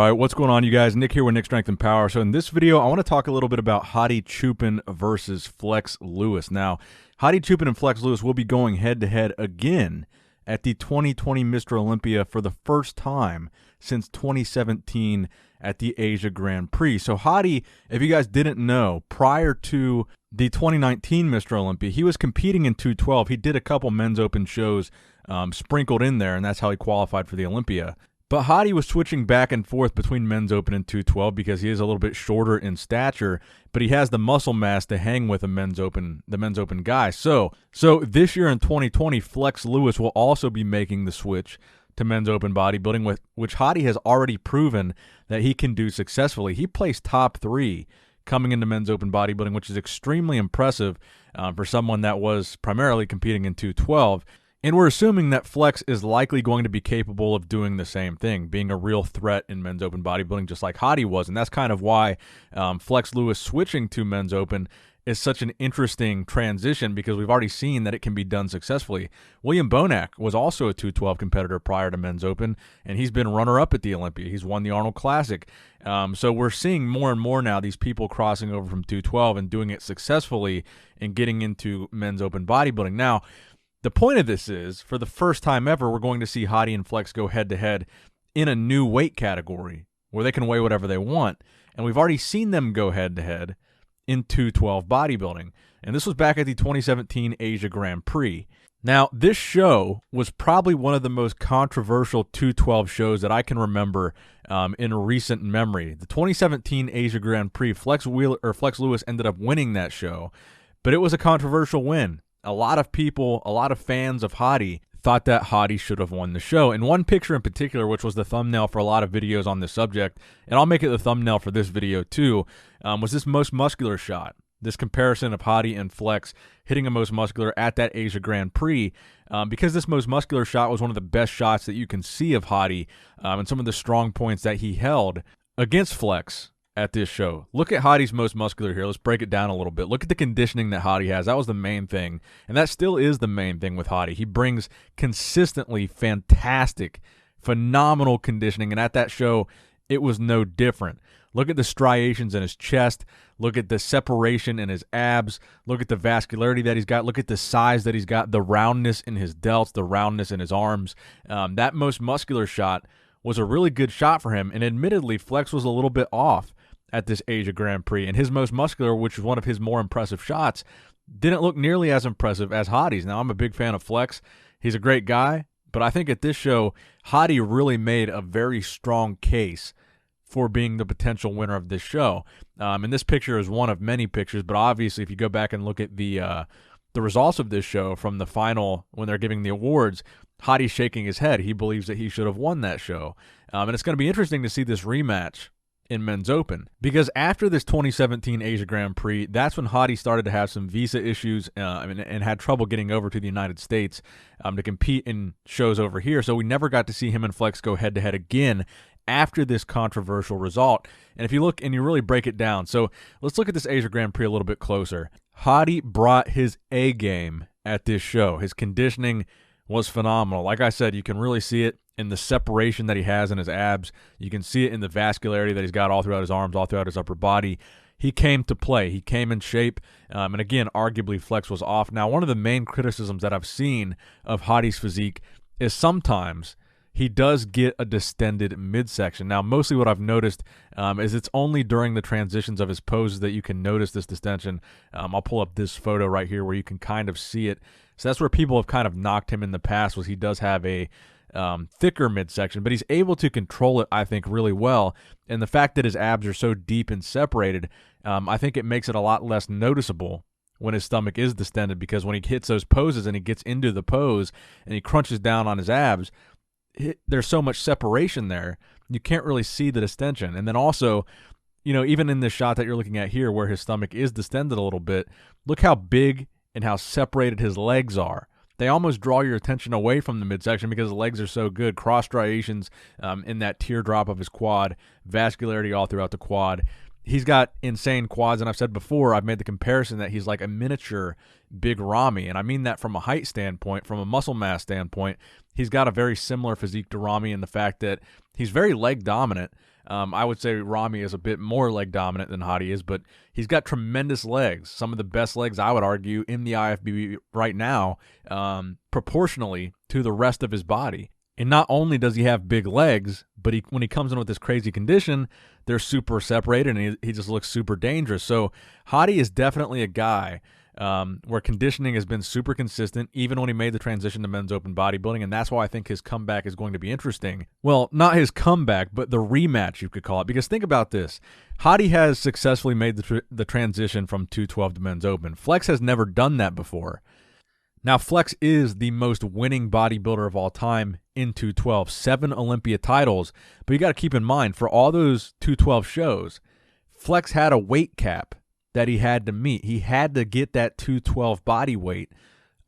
right, what's going on, you guys? Nick here with Nick Strength and Power. So in this video, I want to talk a little bit about Hadi Choopan versus Flex Lewis. Now, Hadi Choopan and Flex Lewis will be going head-to-head again at the 2020 Mr. Olympia for the first time since 2017 at the Asia Grand Prix. So Hadi, if you guys didn't know, prior to the 2019 Mr. Olympia, he was competing in 212. He did a couple men's open shows sprinkled in there, and that's how he qualified for the Olympia. But Hadi was switching back and forth between men's open and 212 because he is a little bit shorter in stature, but he has the muscle mass to hang with the men's open guy. So this year in 2020, Flex Lewis will also be making the switch to men's open bodybuilding, which Hadi has already proven that he can do successfully. He placed top 3 coming into men's open bodybuilding, which is extremely impressive for someone that was primarily competing in 212. And we're assuming that Flex is likely going to be capable of doing the same thing, being a real threat in men's open bodybuilding just like Hadi was. And that's kind of why Flex Lewis switching to men's open is such an interesting transition, because we've already seen that it can be done successfully. William Bonac was also a 212 competitor prior to men's open, and he's been runner-up at the Olympia. He's won the Arnold Classic. So we're seeing more and more now these people crossing over from 212 and doing it successfully and getting into men's open bodybuilding. Now, the point of this is, for the first time ever, we're going to see Hadi and Flex go head-to-head in a new weight category where they can weigh whatever they want. And we've already seen them go head-to-head in 212 bodybuilding. And this was back at the 2017 Asia Grand Prix. Now, this show was probably one of the most controversial 212 shows that I can remember in recent memory. The 2017 Asia Grand Prix, Flex Lewis ended up winning that show, but it was a controversial win. A lot of people, a lot of fans of Hadi thought that Hadi should have won the show. And one picture in particular, which was the thumbnail for a lot of videos on this subject, and I'll make it the thumbnail for this video too, was this most muscular shot. This comparison of Hadi and Flex hitting a most muscular at that Asia Grand Prix, because this most muscular shot was one of the best shots that you can see of Hadi, and some of the strong points that he held against Flex at this show. Look at Hadi's most muscular here. Let's break it down a little bit. Look at the conditioning that Hadi has. That was the main thing, and that still is the main thing with Hadi. He brings consistently fantastic, phenomenal conditioning, and at that show, it was no different. Look at the striations in his chest. Look at the separation in his abs. Look at the vascularity that he's got. Look at the size that he's got, the roundness in his delts, the roundness in his arms. That most muscular shot was a really good shot for him, and admittedly, Flex was a little bit off at this Asia Grand Prix, and his most muscular, which was one of his more impressive shots, didn't look nearly as impressive as Hadi's. Now, I'm a big fan of Flex. He's a great guy, but I think at this show, Hadi really made a very strong case for being the potential winner of this show. And this picture is one of many pictures, but obviously if you go back and look at the results of this show from the final when they're giving the awards, Hadi's shaking his head. He believes that he should have won that show. And it's going to be interesting to see this rematch in men's open, because after this 2017 Asia Grand Prix, that's when Hadi started to have some visa issues and had trouble getting over to the United States to compete in shows over here. So we never got to see him and Flex go head-to-head again after this controversial result. And if you look and you really break it down, so let's look at this Asia Grand Prix a little bit closer. Hadi brought his A game at this show. His conditioning was phenomenal. Like I said, you can really see it in the separation that he has in his abs. You can see it in the vascularity that he's got all throughout his arms, all throughout his upper body. He came to play. He came in shape. And again, arguably Flex was off. Now, one of the main criticisms that I've seen of Hadi's physique is sometimes he does get a distended midsection. Now, mostly what I've noticed is it's only during the transitions of his poses that you can notice this distension. I'll pull up this photo right here where you can kind of see it. So that's where people have kind of knocked him in the past, was he does have a thicker midsection, but he's able to control it, I think, really well. And the fact that his abs are so deep and separated, I think it makes it a lot less noticeable when his stomach is distended, because when he hits those poses and he gets into the pose and he crunches down on his abs, there's so much separation there, you can't really see the distension. And then also, you know, even in this shot that you're looking at here where his stomach is distended a little bit, look how big and how separated his legs are. They almost draw your attention away from the midsection because the legs are so good. Cross striations in that teardrop of his quad, vascularity all throughout the quad. He's got insane quads, and I've said before, I've made the comparison that he's like a miniature Big Ramy, and I mean that from a height standpoint, from a muscle mass standpoint. He's got a very similar physique to Ramy in the fact that he's very leg dominant, I would say Ramy is a bit more leg dominant than Hadi is, but he's got tremendous legs. Some of the best legs, I would argue, in the IFBB right now, proportionally to the rest of his body. And not only does he have big legs, but when he comes in with this crazy condition, they're super separated, and he just looks super dangerous. So Hadi is definitely a guy where conditioning has been super consistent, even when he made the transition to men's open bodybuilding, and that's why I think his comeback is going to be interesting. Well, not his comeback, but the rematch, you could call it, because think about this. Hadi has successfully made the transition from 212 to men's open. Flex has never done that before. Now, Flex is the most winning bodybuilder of all time in 212, 7 Olympia titles, but you got to keep in mind, for all those 212 shows, Flex had a weight cap that he had to meet. He had to get that 212 body weight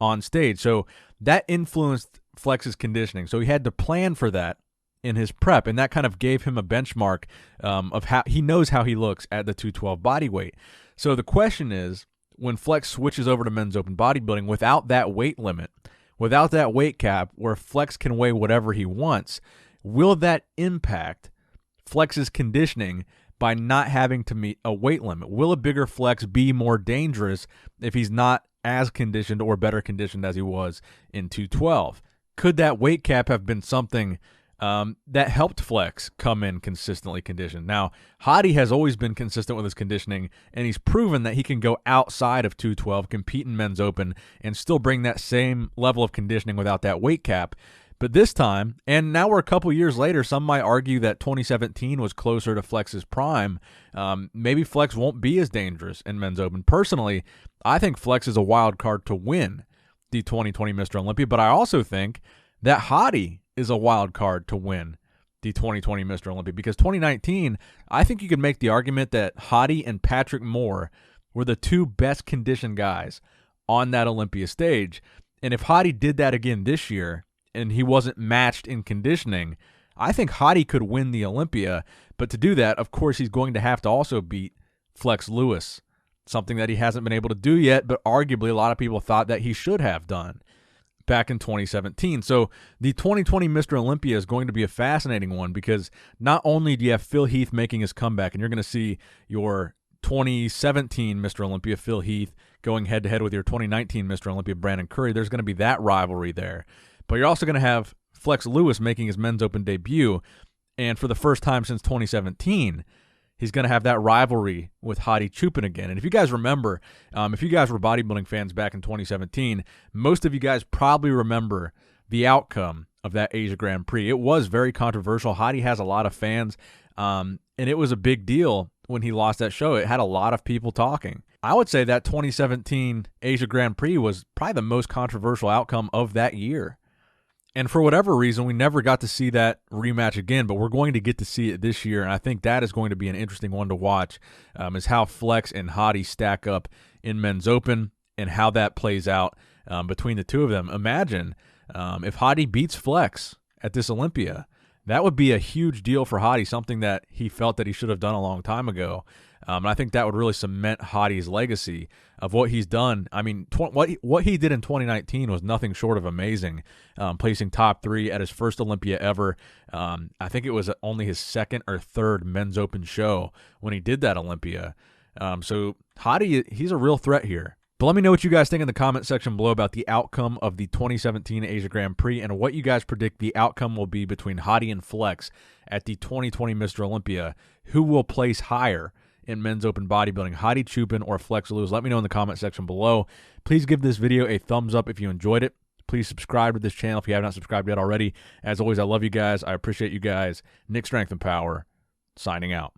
on stage. So that influenced Flex's conditioning. So he had to plan for that in his prep, and that kind of gave him a benchmark of how he knows how he looks at the 212 body weight. So the question is, when Flex switches over to men's open bodybuilding without that weight limit, without that weight cap, where Flex can weigh whatever he wants, will that impact Flex's conditioning by not having to meet a weight limit? Will a bigger Flex be more dangerous if he's not as conditioned or better conditioned as he was in 212? Could that weight cap have been something that helped Flex come in consistently conditioned? Now, Hadi has always been consistent with his conditioning, and he's proven that he can go outside of 212, compete in men's open, and still bring that same level of conditioning without that weight cap. But this time, and now we're a couple years later, some might argue that 2017 was closer to Flex's prime. Maybe Flex won't be as dangerous in men's open. Personally, I think Flex is a wild card to win the 2020 Mr. Olympia, but I also think that Hadi is a wild card to win the 2020 Mr. Olympia, because 2019, I think you could make the argument that Hadi and Patrick Moore were the two best conditioned guys on that Olympia stage. And if Hadi did that again this year and he wasn't matched in conditioning, I think Hadi could win the Olympia. But to do that, of course, he's going to have to also beat Flex Lewis, something that he hasn't been able to do yet, but arguably a lot of people thought that he should have done back in 2017. So the 2020 Mr. Olympia is going to be a fascinating one, because not only do you have Phil Heath making his comeback, and you're going to see your 2017 Mr. Olympia, Phil Heath, going head-to-head with your 2019 Mr. Olympia, Brandon Curry. There's going to be that rivalry there. But you're also going to have Flex Lewis making his men's open debut, and for the first time since 2017, he's going to have that rivalry with Hadi Choopan again. And if you guys remember, if you guys were bodybuilding fans back in 2017, most of you guys probably remember the outcome of that Asia Grand Prix. It was very controversial. Hadi has a lot of fans, and it was a big deal when he lost that show. It had a lot of people talking. I would say that 2017 Asia Grand Prix was probably the most controversial outcome of that year. And for whatever reason, we never got to see that rematch again, but we're going to get to see it this year, and I think that is going to be an interesting one to watch, is how Flex and Hadi stack up in men's open and how that plays out between the two of them. Imagine if Hadi beats Flex at this Olympia. That would be a huge deal for Hadi, something that he felt that he should have done a long time ago. And I think that would really cement Hadi's legacy of what he's done. I mean, what he did in 2019 was nothing short of amazing, placing top 3 at his first Olympia ever. I think it was only his second or third men's open show when he did that Olympia. So Hadi, he's a real threat here. But let me know what you guys think in the comment section below about the outcome of the 2017 Asia Grand Prix and what you guys predict the outcome will be between Hadi and Flex at the 2020 Mr. Olympia. Who will place higher in men's open bodybuilding, Hadi Choopan or Flex Lewis? Let me know in the comment section below. Please give this video a thumbs up if you enjoyed it. Please subscribe to this channel if you have not subscribed yet already. As always, I love you guys. I appreciate you guys. Nick Strength and Power, signing out.